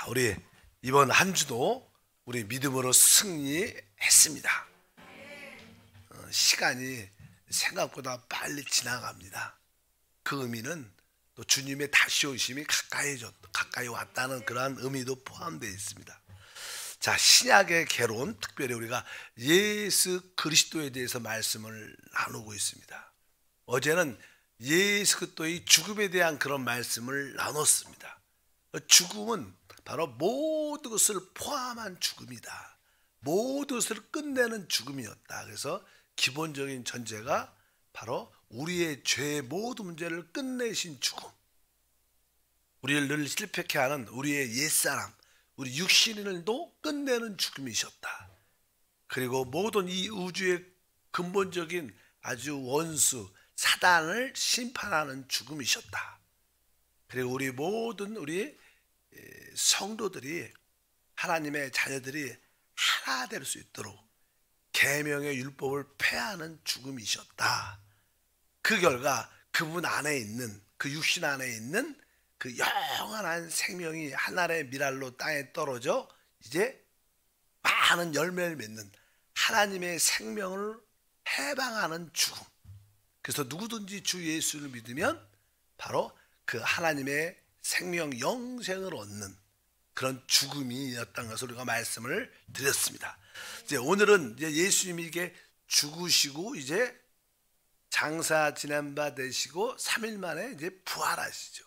자, 우리 이번 한 주도 우리 믿음으로 승리했습니다. 시간이 생각보다 빨리 지나갑니다. 그 의미는 또 주님의 다시 오심이 가까이 왔다는 그러한 의미도 포함되어 있습니다. 자, 신약의 개론, 특별히 우리가 예수 그리스도에 대해서 말씀을 나누고 있습니다. 어제는 예수 그리스도의 죽음에 대한 그런 말씀을 나눴습니다. 죽음은 바로 모든 것을 포함한 죽음이다. 모든 것을 끝내는 죽음이었다. 그래서 기본적인 전제가 바로 우리의 죄의 모든 문제를 끝내신 죽음, 우리를 늘 실패케 하는 우리의 옛사람, 우리 육신을도 끝내는 죽음이셨다. 그리고 모든 이 우주의 근본적인 아주 원수 사단을 심판하는 죽음이셨다. 그리고 우리 모든 우리 성도들이, 하나님의 자녀들이 하나 될 수 있도록 계명의 율법을 폐하는 죽음이셨다. 그 결과 그분 안에 있는, 그 육신 안에 있는 그 영원한 생명이 하늘의 미랄로 땅에 떨어져 이제 많은 열매를 맺는 하나님의 생명을 해방하는 죽음. 그래서 누구든지 주 예수를 믿으면 바로 그 하나님의 생명 영생을 얻는 그런 죽음이었다는 것을 우리가 말씀을 드렸습니다. 이제 오늘은 이제 예수님이 이게 죽으시고 이제 장사 지낸 바 되시고 3일 만에 이제 부활하시죠.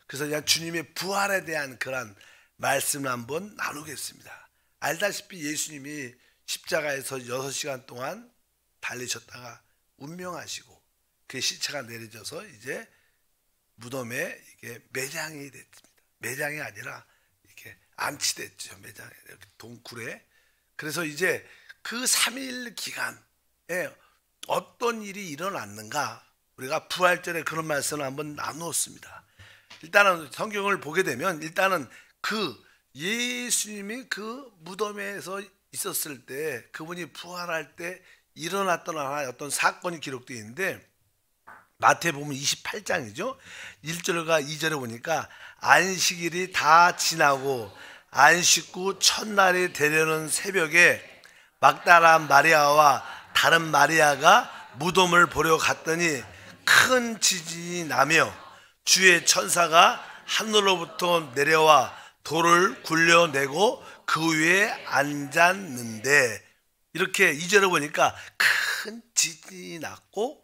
그래서 그냥 주님의 부활에 대한 그런 말씀을 한번 나누겠습니다. 알다시피 예수님이 십자가에서 6시간 동안 달리셨다가 운명하시고 그 시체가 내려져서 이제 무덤에 이게 매장이 됐습니다. 매장이 아니라 이렇게 안치됐죠. 매장에 이렇게 동굴에. 그래서 이제 그 3일 기간에 어떤 일이 일어났는가, 우리가 부활절에 그런 말씀을 한번 나누었습니다. 일단은 성경을 보게 되면 일단은 그 예수님이 그 무덤에서 있었을 때, 그분이 부활할 때 일어났던 하나의 어떤 사건이 기록되어 있는데, 마태복음 28장이죠. 1절과 2절에 보니까 안식일이 다 지나고 안식 후 첫날이 되려는 새벽에 막달라 마리아와 다른 마리아가 무덤을 보러 갔더니 큰 지진이 나며 주의 천사가 하늘로부터 내려와 돌을 굴려내고 그 위에 앉았는데, 이렇게 2절에 보니까 큰 지진이 났고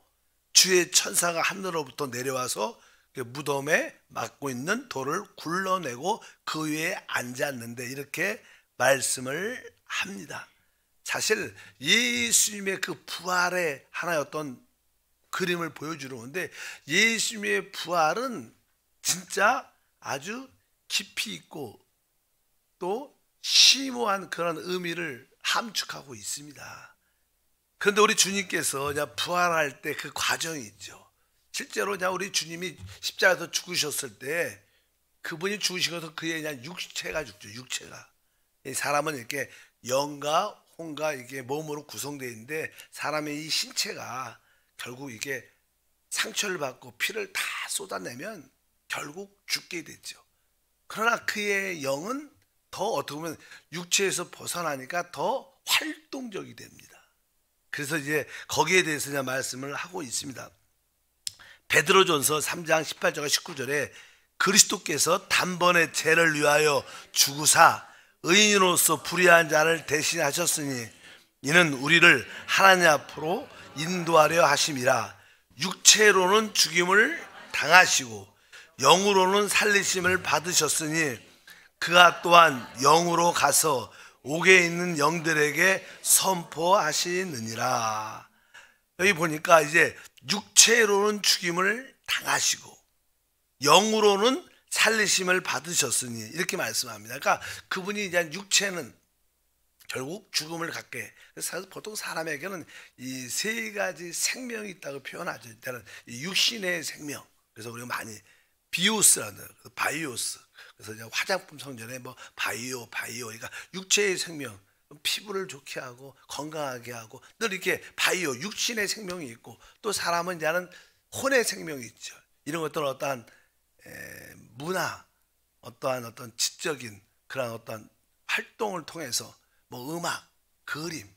주의 천사가 하늘로부터 내려와서 무덤에 막고 있는 돌을 굴러내고 그 위에 앉았는데, 이렇게 말씀을 합니다. 사실 예수님의 그 부활의 하나의 어떤 그림을 보여주는데, 예수님의 부활은 진짜 아주 깊이 있고 또 심오한 그런 의미를 함축하고 있습니다. 그런데 우리 주님께서 부활할 때 그 과정이 있죠. 실제로 우리 주님이 십자가에서 죽으셨을 때 그분이 죽으신 것은 그의 그냥 육체가 죽죠. 육체가. 사람은 이렇게 영과 혼과 이게 몸으로 구성되어 있는데, 사람의 이 신체가 결국 이게 상처를 받고 피를 다 쏟아내면 결국 죽게 되죠. 그러나 그의 영은 더 어떻게 보면 육체에서 벗어나니까 더 활동적이 됩니다. 그래서 이제 거기에 대해서 그냥 말씀을 하고 있습니다. 베드로전서 3장 18절과 19절에 그리스도께서 단번에 죄를 위하여 죽으사 의인으로서 불의한 자를 대신하셨으니 이는 우리를 하나님 앞으로 인도하려 하심이라. 육체로는 죽임을 당하시고 영으로는 살리심을 받으셨으니 그가 또한 영으로 가서 옥에 있는 영들에게 선포하시느니라. 여기 보니까 이제 육체로는 죽임을 당하시고 영으로는 살리심을 받으셨으니, 이렇게 말씀합니다. 그러니까 그분이 이제 육체는 결국 죽음을 갖게. 그래서 보통 사람에게는 이 세 가지 생명이 있다고 표현하죠. 일단은 이 육신의 생명. 그래서 우리가 많이 비오스라는, 바이오스. 그래서 이제 화장품 성전에 바이오, 그러니까 육체의 생명, 피부를 좋게 하고 건강하게 하고 늘 이렇게 바이오, 육신의 생명이 있고, 또 사람은 이제는 혼의 생명이 있죠. 이런 것들은 어떠한 문화, 어떠한 지적인 그런 어떤 활동을 통해서 뭐 음악, 그림,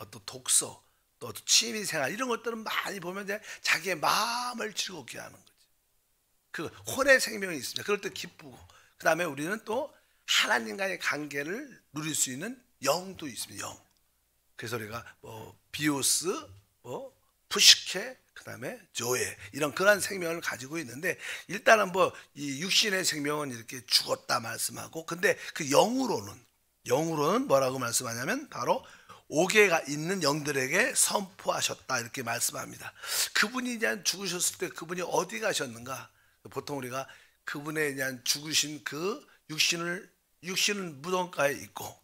또 독서, 또 취미생활 이런 것들은 많이 보면 이제 자기의 마음을 즐겁게 하는 거지. 그 혼의 생명이 있습니다. 그럴 때 기쁘고, 그 다음에 우리는 또 하나님과의 관계를 누릴 수 있는 영도 있습니다. 영. 그래서 우리가 뭐 비오스, 뭐 푸시케, 그 다음에 조에 이런 그런 생명을 가지고 있는데, 일단은 뭐 이 육신의 생명은 이렇게 죽었다 말씀하고, 근데 그 영으로는 뭐라고 말씀하냐면 바로 옥에 있는 영들에게 선포하셨다 이렇게 말씀합니다. 그분이 이제 죽으셨을 때 그분이 어디 가셨는가? 보통 우리가 그분에 대한 죽으신 그 육신은 무덤가에 있고,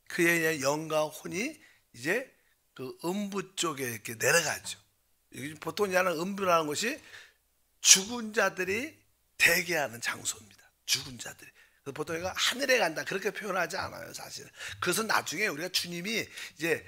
그에 대한 영과 혼이 이제 그 음부 쪽에 이렇게 내려가죠. 보통 이제는 음부라는 것이 죽은 자들이 대기하는 장소입니다. 죽은 자들이. 그래서 보통 우리가 하늘에 간다 그렇게 표현하지 않아요, 사실. 그래서 나중에 우리가 주님이 이제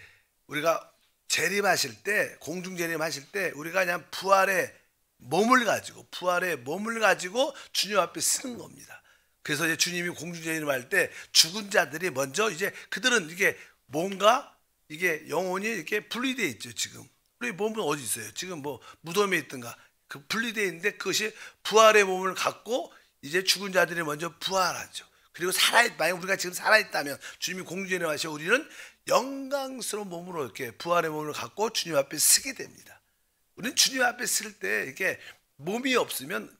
우리가 재림하실 때, 공중 재림하실 때 우리가 그냥 부활의 몸을 가지고 주님 앞에 쓰는 겁니다. 그래서 이제 주님이 공중 재림할 때 죽은 자들이 먼저 이제 그들은 이게 뭔가 이게 영혼이 이렇게 분리되어 있죠. 지금 우리 몸은 어디 있어요? 지금 뭐 무덤에 있든가 그 분리되어 있는데, 그것이 부활의 몸을 갖고 이제 죽은 자들이 먼저 부활하죠. 그리고 만약 우리가 지금 살아있다면 주님이 공중에 와서 우리는 영광스러운 몸으로 이렇게 부활의 몸을 갖고 주님 앞에 서게 됩니다. 우리는 주님 앞에 쓸 때 이게 몸이 없으면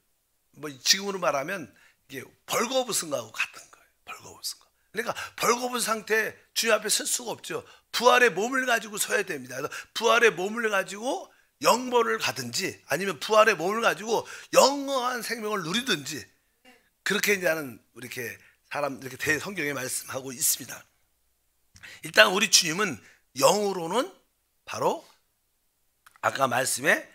뭐 지금으로 말하면 이게 벌거벗은 거하고 같은 거예요. 벌거벗은 거. 그러니까 벌거벗은 상태에 주님 앞에 설 수가 없죠. 부활의 몸을 가지고 서야 됩니다. 그래서 부활의 몸을 가지고 영벌을 가든지, 아니면 부활의 몸을 가지고 영원한 생명을 누리든지, 그렇게 이제는 이렇게 이렇게 성경에 말씀하고 있습니다. 일단 우리 주님은 영으로는 바로 아까 말씀에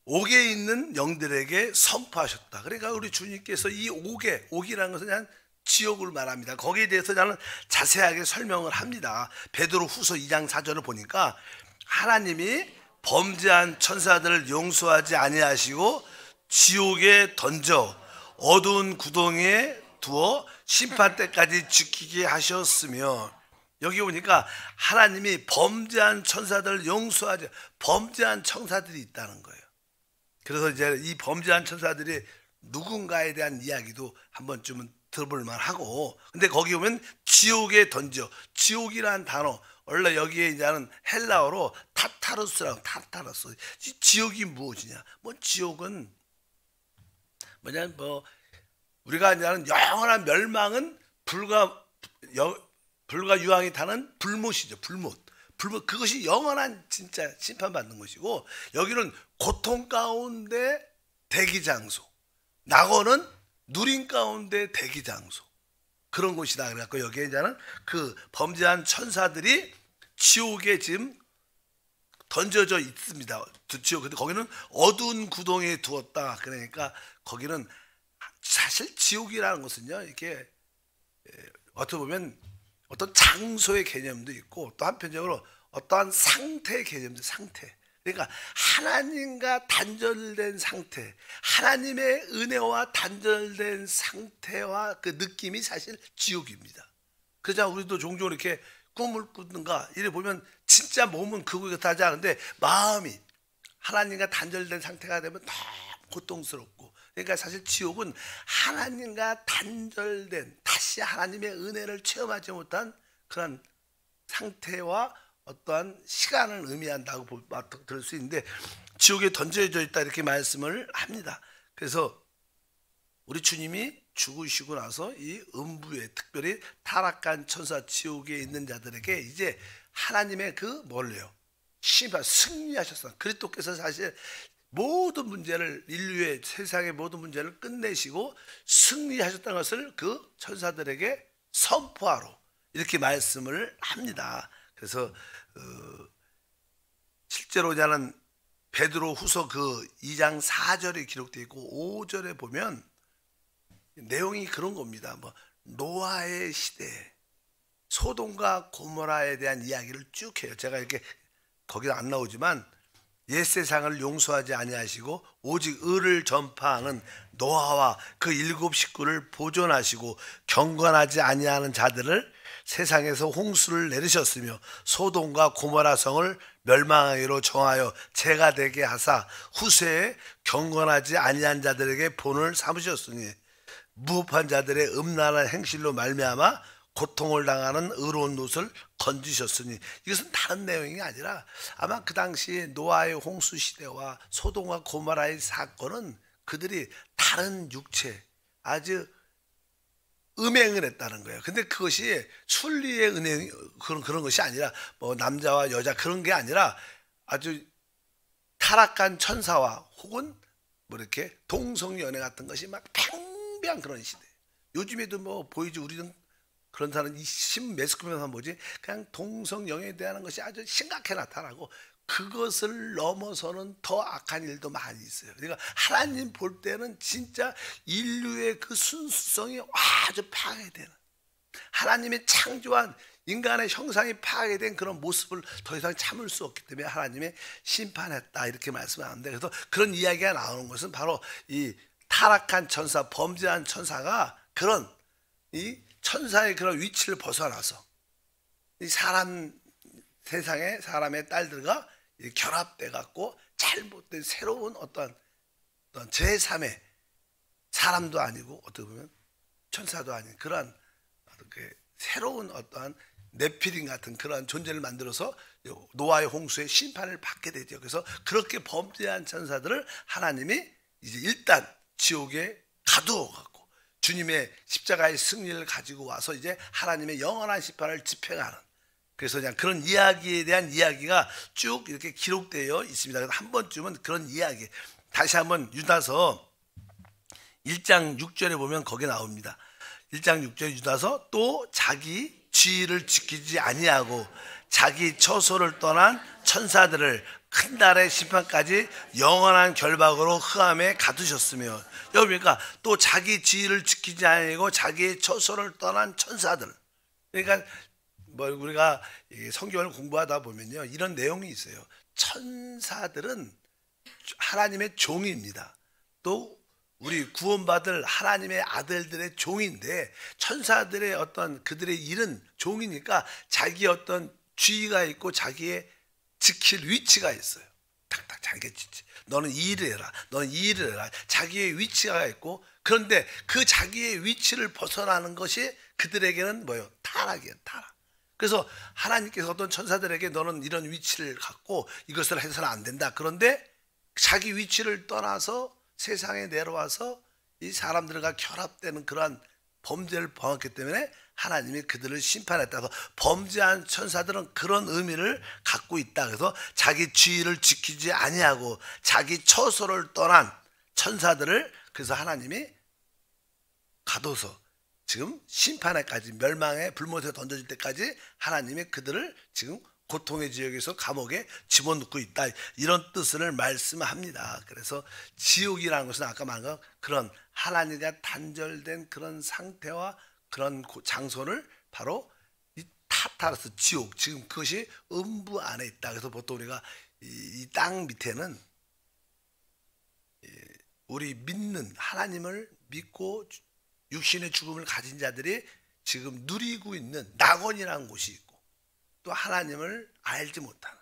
옥에 있는 영들에게 선포하셨다. 그러니까 우리 주님께서 이 옥이라는 것은 그냥 지옥을 말합니다. 거기에 대해서 저는 자세하게 설명을 합니다. 베드로 후서 2장 4절을 보니까 하나님이 범죄한 천사들을 용서하지 아니하시고 지옥에 던져 어두운 구덩이에 두어 심판 때까지 지키게 하셨으며, 여기 보니까 하나님이 범죄한 천사들을 용서하지, 범죄한 천사들이 있다는 거예요. 그래서 이제 이 범죄한 천사들이 누군가에 대한 이야기도 한 번쯤은 들어볼 만하고, 근데 거기 보면 지옥에 던져, 지옥이라는 단어 원래 여기에 이제는 헬라어로 타타르스. 이 지옥이 무엇이냐? 뭐 지옥은 뭐냐, 뭐 우리가 이제는 영원한 멸망은 불과 유황이 타는 불못이죠. 불못 그것이 영원한 진짜 심판받는 것이고, 여기는 고통 가운데 대기장소, 낙원은 누림 가운데 대기장소, 그런 곳이다. 그래갖고 여기에 이제는 그 범죄한 천사들이 지옥에 지금 던져져 있습니다. 근데 거기는 어두운 구덩이에 두었다. 그러니까 거기는 사실 지옥이라는 것은요, 이렇게 어떻게 보면 어떤 장소의 개념도 있고, 또 한편적으로 어떠한 상태의 개념도, 상태. 그러니까 하나님과 단절된 상태, 하나님의 은혜와 단절된 상태와 그 느낌이 사실 지옥입니다. 그래서 우리도 종종 이렇게 꿈을 꾸든가 이래 보면 진짜 몸은 그거 같지 않은데 마음이 하나님과 단절된 상태가 되면 너무 고통스럽고, 그러니까 사실 지옥은 하나님과 단절된, 다시 하나님의 은혜를 체험하지 못한 그런 상태와 어떠한 시간을 의미한다고 들을 수 있는데, 지옥에 던져져 있다 이렇게 말씀을 합니다. 그래서 우리 주님이 죽으시고 나서 이 음부에, 특별히 타락한 천사 지옥에 있는 자들에게 이제 하나님의 그 뭘래요? 심판, 승리하셨어요. 그리스도께서 사실 모든 문제를, 인류의 세상의 모든 문제를 끝내시고 승리하셨다는 것을 그 천사들에게 선포하러 이렇게 말씀을 합니다. 그래서 실제로 저는 베드로 후서 그 2장 4절에 기록되어 있고 5절에 보면 내용이 그런 겁니다. 뭐 노아의 시대, 소돔과 고모라에 대한 이야기를 쭉 해요. 제가 이렇게 거기는 안 나오지만 옛세상을 용서하지 아니하시고 오직 의를 전파하는 노아와 그 7 식구를 보존하시고 경건하지 아니하는 자들을 세상에서 홍수를 내리셨으며 소돔과 고모라 성을 멸망하기로 정하여 재가 되게 하사 후세에 경건하지 아니한 자들에게 본을 삼으셨으니 무법한 자들의 음란한 행실로 말미암아 고통을 당하는 의로운 롯을 건지셨으니, 이것은 다른 내용이 아니라 아마 그 당시 노아의 홍수 시대와 소돔과 고모라의 사건은 그들이 다른 육체, 아주 음행을 했다는 거예요. 근데 그것이 순리의 은행, 그런 것이 아니라 뭐 남자와 여자 그런 게 아니라 아주 타락한 천사와 혹은 뭐 이렇게 동성연애 같은 것이 막 팽배한 그런 시대. 요즘에도 뭐 보이지, 우리는 그런 사람 매스컴에서 뭐지, 그냥 동성연애에 대한 것이 아주 심각하게 나타나고 그것을 넘어서는 더 악한 일도 많이 있어요. 그러니까 하나님 볼 때는 진짜 인류의 그 순수성이 아주 파괴되는, 하나님의 창조한 인간의 형상이 파괴된 그런 모습을 더 이상 참을 수 없기 때문에 하나님이 심판했다, 이렇게 말씀하는데, 그래서 그런 이야기가 나오는 것은 바로 이 타락한 천사, 범죄한 천사가 그런 이 천사의 그런 위치를 벗어나서 이 세상의 사람의 딸들과 결합돼 갖고 잘못된 새로운 어떤 제3의 사람도 아니고 어떻게 보면 천사도 아닌 그런 새로운 어떤 네피림 같은 그런 존재를 만들어서 노아의 홍수의 심판을 받게 되죠. 그래서 그렇게 범죄한 천사들을 하나님이 이제 일단 지옥에 가두어 갖고 주님의 십자가의 승리를 가지고 와서 이제 하나님의 영원한 심판을 집행하는, 그래서 그냥 그런 이야기에 대한 이야기가 쭉 이렇게 기록되어 있습니다. 그래서 한 번쯤은 그런 이야기, 다시 한번 유다서 1장 6절에 보면 거기 나옵니다. 1장 6절 유다서, 또 자기 지위를 지키지 아니하고 자기 처소를 떠난 천사들을 큰 날의 심판까지 영원한 결박으로 흑암에 가두셨으며, 여기 보니까 또 자기 지위를 지키지 아니하고 자기의 처소를 떠난 천사들, 그러니까 뭐 우리가 성경을 공부하다 보면요, 이런 내용이 있어요. 천사들은 하나님의 종입니다. 또 우리 구원받을 하나님의 아들들의 종인데, 천사들의 어떤 그들의 일은 종이니까 자기 어떤 지위가 있고 자기의 지킬 위치가 있어요. 딱딱 자기가 너는 이 일을 해라, 너는 이 일을 해라, 자기의 위치가 있고, 그런데 그 자기의 위치를 벗어나는 것이 그들에게는 뭐예요? 타락이에요, 타락. 그래서 하나님께서 어떤 천사들에게 너는 이런 위치를 갖고 이것을 해서는 안 된다, 그런데 자기 위치를 떠나서 세상에 내려와서 이 사람들과 결합되는 그러한 범죄를 범했기 때문에 하나님이 그들을 심판했다. 그래서 범죄한 천사들은 그런 의미를 갖고 있다. 그래서 자기 지위를 지키지 아니하고 자기 처소를 떠난 천사들을, 그래서 하나님이 가둬서 지금 심판에까지, 멸망의 불못에 던져질 때까지 하나님이 그들을 지금 고통의 지역에서 감옥에 집어넣고 있다, 이런 뜻을 말씀합니다. 그래서 지옥이라는 것은 아까 말한 그런 하나님과 단절된 그런 상태와 그런 장소를 바로 이 타타르스, 지옥, 지금 그것이 음부 안에 있다. 그래서 보통 우리가 이 땅 밑에는 우리 믿는 하나님을 믿고 육신의 죽음을 가진 자들이 지금 누리고 있는 낙원이라는 곳이 있고, 또 하나님을 알지 못하는,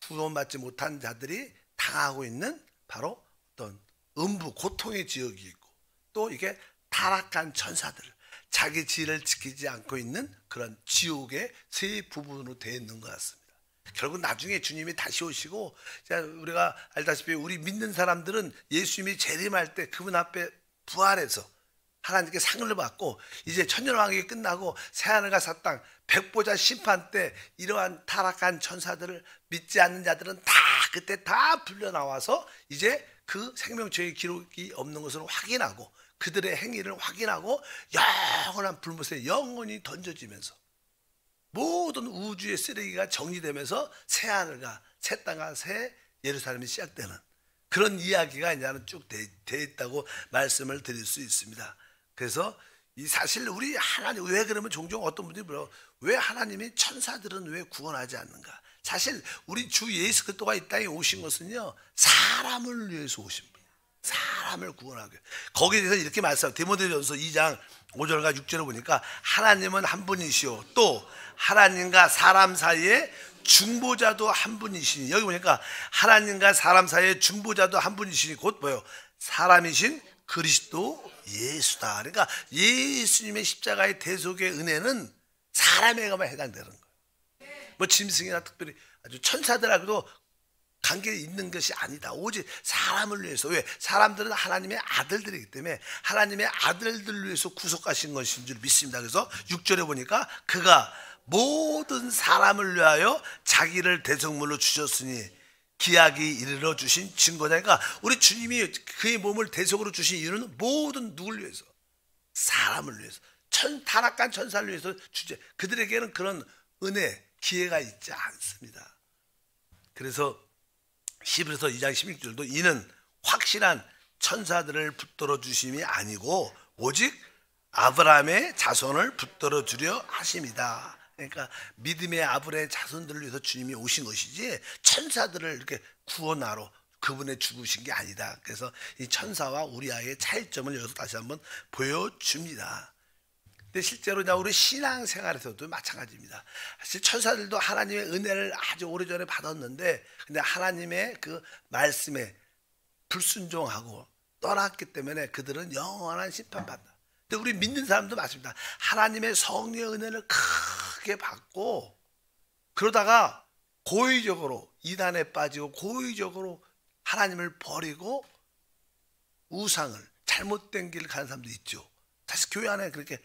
구원받지 못한 자들이 당하고 있는 바로 어떤 음부, 고통의 지역이 있고, 또 이게 타락한 천사들, 자기 지위를 지키지 않고 있는 그런 지옥의 세 부분으로 되어 있는 것 같습니다. 결국 나중에 주님이 다시 오시고, 우리가 알다시피 우리 믿는 사람들은 예수님이 재림할 때 그분 앞에 부활해서 하나님께 상을 받고 이제 천년왕국이 끝나고 새하늘과 새 땅 백보자 심판 때 이러한 타락한 천사들을 믿지 않는 자들은 다 그때 다 불려 나와서 이제 그 생명체의 기록이 없는 것을 확인하고 그들의 행위를 확인하고 영원한 불못에 영원히 던져지면서 모든 우주의 쓰레기가 정리되면서 새하늘과 새 땅과 새 예루살렘이 시작되는 그런 이야기가 이제는 쭉 돼 있다고 말씀을 드릴 수 있습니다. 그래서 이 사실 우리 하나님, 왜 그러면 종종 어떤 분들이 물어, 왜 하나님이 천사들은 왜 구원하지 않는가? 사실 우리 주 예수 그리스도가 이 땅에 오신 것은요, 사람을 위해서 오신 분이에요. 사람을 구원하기 위해. 거기에 대해서 이렇게 말씀해요. 디모데전서 2장 5절과 6절을 보니까 하나님은 한 분이시오, 또 하나님과 사람 사이에 중보자도 한 분이시니, 여기 보니까 하나님과 사람 사이에 중보자도 한 분이시니 곧 뭐예요? 사람이신 그리스도 예수다. 그러니까 예수님의 십자가의 대속의 은혜는 사람에게만 해당되는 거예요. 뭐 짐승이나 특별히 아주 천사들하고도 관계 있는 것이 아니다. 오직 사람을 위해서. 왜? 사람들은 하나님의 아들들이기 때문에 하나님의 아들들을 위해서 구속하신 것인 줄 믿습니다. 그래서 6절에 보니까 그가 모든 사람을 위하여 자기를 대속물로 주셨으니 기약이 이르러 주신 증거다. 그러니까 우리 주님이 그의 몸을 대속으로 주신 이유는 모든 누굴 위해서? 사람을 위해서. 타락한 천사를 위해서 주제. 그들에게는 그런 은혜, 기회가 있지 않습니다. 그래서 히브리서 2장 16절도 이는 확실한 천사들을 붙들어 주심이 아니고 오직 아브라함의 자손을 붙들어 주려 하심이다. 그러니까 믿음의 아브라함의 자손들을 위해서 주님이 오신 것이지 천사들을 이렇게 구원하러 그분의 죽으신 게 아니다. 그래서 이 천사와 우리와의 차이점을 여기서 다시 한번 보여줍니다. 근데 실제로 우리 신앙생활에서도 마찬가지입니다. 사실 천사들도 하나님의 은혜를 아주 오래전에 받았는데, 근데 하나님의 그 말씀에 불순종하고 떠났기 때문에 그들은 영원한 심판받는다. 근데 우리 믿는 사람도 맞습니다. 하나님의 성령의 은혜를 크게 받고 그러다가 고의적으로 이단에 빠지고 고의적으로 하나님을 버리고 우상을 잘못된 길을 가는 사람도 있죠. 사실 교회 안에 그렇게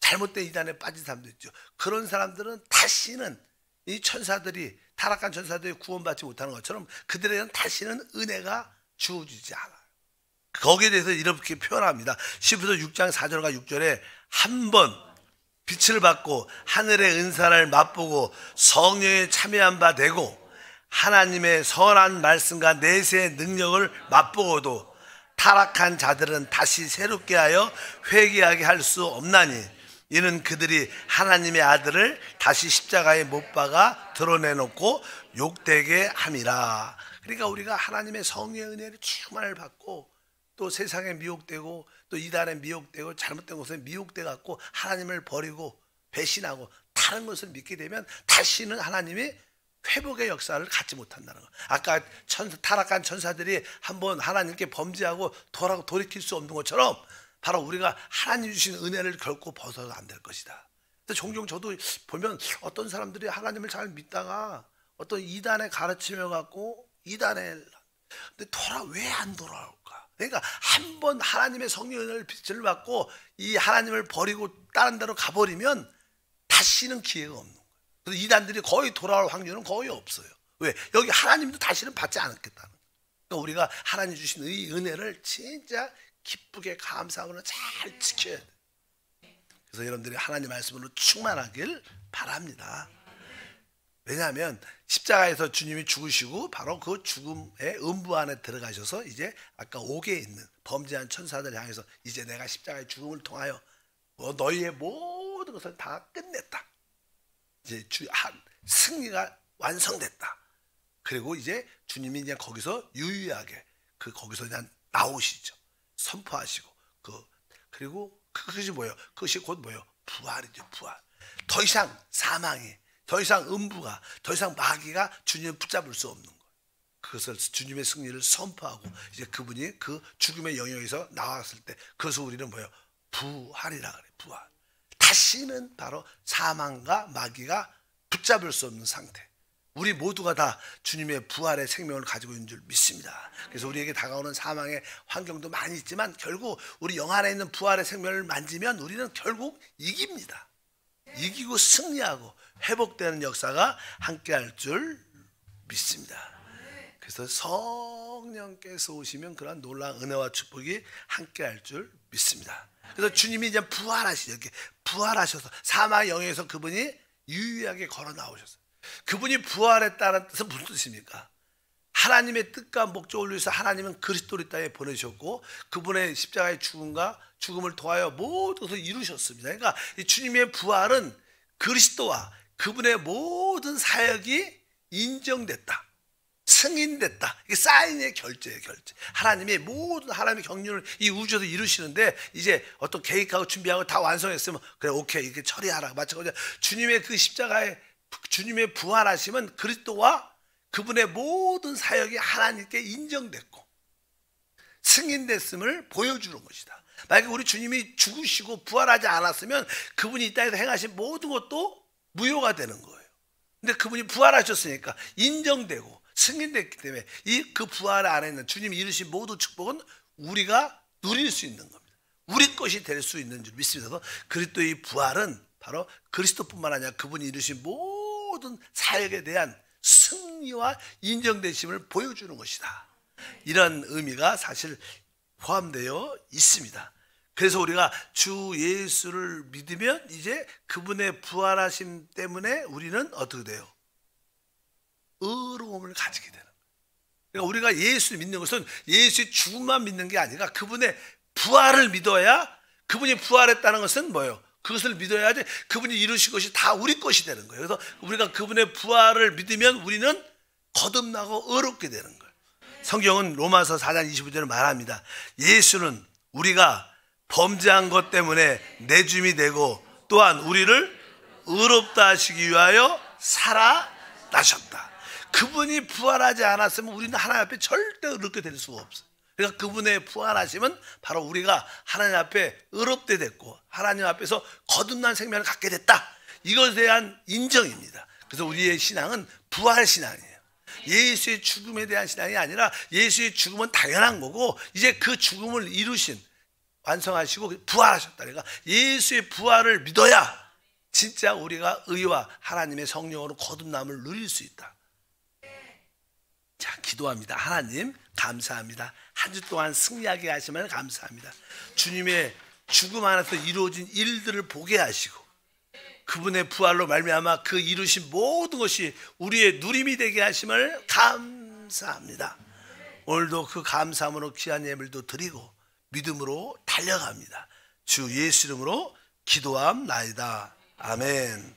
잘못된 이단에 빠진 사람도 있죠. 그런 사람들은 다시는 이 천사들이, 타락한 천사들이 구원받지 못하는 것처럼 그들에게는 다시는 은혜가 주어지지 않아요. 거기에 대해서 이렇게 표현합니다. 시브서 6장 4절과 6절에 한 번 빛을 받고 하늘의 은사를 맛보고 성령에 참여한 바 되고 하나님의 선한 말씀과 내세의 능력을 맛보고도 타락한 자들은 다시 새롭게 하여 회개하게 할 수 없나니 이는 그들이 하나님의 아들을 다시 십자가에 못 박아 드러내놓고 욕되게 함이라. 그러니까 우리가 하나님의 성령의 은혜를 충만을 받고 또 세상에 미혹되고 또 이단에 미혹되고 잘못된 것에 미혹돼 갖고 하나님을 버리고 배신하고 다른 것을 믿게 되면 다시는 하나님이 회복의 역사를 갖지 못한다는 거. 아까 타락한 천사들이 한번 하나님께 범죄하고 돌이킬 수 없는 것처럼 바로 우리가 하나님 주신 은혜를 결코 벗어서 안 될 것이다. 근데 종종 저도 보면 어떤 사람들이 하나님을 잘 믿다가 어떤 이단에 가르침을 갖고 이단에, 근데 왜 안 돌아올까? 그러니까 한 번 하나님의 성령의 빛을 받고 이 하나님을 버리고 다른 데로 가버리면 다시는 기회가 없는 거예요. 그래서 이단들이 거의 돌아올 확률은 거의 없어요. 왜? 여기 하나님도 다시는 받지 않겠다는 거예요. 그러니까 우리가 하나님 주신 이 은혜를 진짜 기쁘게 감사하고 잘 지켜야 돼요. 그래서 여러분들이 하나님 말씀으로 충만하길 바랍니다. 왜냐하면 십자가에서 주님이 죽으시고 바로 그 죽음의 음부 안에 들어가셔서 이제 아까 옥에 있는 범죄한 천사들 향해서 이제 내가 십자가의 죽음을 통하여 너희의 모든 것을 다 끝냈다. 이제 승리가 완성됐다. 그리고 이제 주님이 이제 거기서 유유하게 거기서 그냥 나오시죠. 선포하시고 그리고 그것이 뭐예요? 그것이 곧 뭐예요? 부활이죠. 부활. 더 이상 사망이, 더 이상 음부가, 더 이상 마귀가 주님을 붙잡을 수 없는 거예요. 그것을 주님의 승리를 선포하고 이제 그분이 그 죽음의 영역에서 나왔을 때 그것을 우리는 뭐예요? 부활이라 그래요. 부활. 다시는 바로 사망과 마귀가 붙잡을 수 없는 상태. 우리 모두가 다 주님의 부활의 생명을 가지고 있는 줄 믿습니다. 그래서 우리에게 다가오는 사망의 환경도 많이 있지만 결국 우리 영 안에 있는 부활의 생명을 만지면 우리는 결국 이깁니다. 이기고 승리하고 회복되는 역사가 함께할 줄 믿습니다. 그래서 성령께서 오시면 그런 놀라운 은혜와 축복이 함께할 줄 믿습니다. 그래서 주님이 이제 부활하시죠. 이렇게 부활하셔서 사망의 영역에서 그분이 유유하게 걸어 나오셨어요. 그분이 부활했다는 뜻은 무슨 뜻입니까? 하나님의 뜻과 목적을 위해서 하나님은 그리스도를 이 땅에 보내셨고 그분의 십자가의 죽음을 통하여 모든 것을 이루셨습니다. 그러니까 이 주님의 부활은 그리스도와 그분의 모든 사역이 인정됐다, 승인됐다. 이게 사인의 결제예요, 결제. 하나님이 모든 하나님의 경륜을 이 우주에서 이루시는데 이제 어떤 계획하고 준비하고 다 완성했으면 그래 오케이 이렇게 처리하라. 마찬가지로 주님의 그 십자가에 주님의 부활하심은 그리스도와 그분의 모든 사역이 하나님께 인정됐고 승인됐음을 보여주는 것이다. 만약에 우리 주님이 죽으시고 부활하지 않았으면 그분이 이 땅에서 행하신 모든 것도 무효가 되는 거예요. 근데 그분이 부활하셨으니까 인정되고 승인됐기 때문에 그 부활 안에 있는 주님이 이루신 모든 축복은 우리가 누릴 수 있는 겁니다. 우리 것이 될 수 있는 줄 믿습니다. 그리스도의 부활은 바로 그리스도뿐만 아니라 그분이 이루신 모든 사역에 대한 승리와 인정되심을 보여주는 것이다. 이런 의미가 사실 포함되어 있습니다. 그래서 우리가 주 예수를 믿으면 이제 그분의 부활하심 때문에 우리는 어떻게 돼요? 의로움을 가지게 되는 거예요. 그러니까 우리가 예수를 믿는 것은 예수의 죽음만 믿는 게 아니라 그분의 부활을 믿어야, 그분이 부활했다는 것은 뭐예요? 그것을 믿어야지 그분이 이루신 것이 다 우리 것이 되는 거예요. 그래서 우리가 그분의 부활을 믿으면 우리는 거듭나고 의롭게 되는 거예요. 성경은 로마서 4장 25절을 말합니다. 예수는 우리가 범죄한 것 때문에 내줌이 되고 또한 우리를 의롭다 하시기 위하여 살아나셨다. 그분이 부활하지 않았으면 우리는 하나님 앞에 절대 의롭게 될 수가 없어요. 그러니까 그분의 부활하심은 바로 우리가 하나님 앞에 의롭게 됐고 하나님 앞에서 거듭난 생명을 갖게 됐다. 이것에 대한 인정입니다. 그래서 우리의 신앙은 부활 신앙이에요. 예수의 죽음에 대한 신앙이 아니라 예수의 죽음은 당연한 거고 이제 그 죽음을 이루신 완성하시고 부활하셨다. 그러니까 예수의 부활을 믿어야 진짜 우리가 의와 하나님의 성령으로 거듭남을 누릴 수 있다. 자, 기도합니다. 하나님 감사합니다. 한 주 동안 승리하게 하시면 감사합니다. 주님의 죽음 안에서 이루어진 일들을 보게 하시고 그분의 부활로 말미암아 그 이루신 모든 것이 우리의 누림이 되게 하심을 감사합니다. 오늘도 그 감사함으로 귀한 예물도 드리고 믿음으로 달려갑니다. 주 예수 이름으로 기도함나이다. 아멘.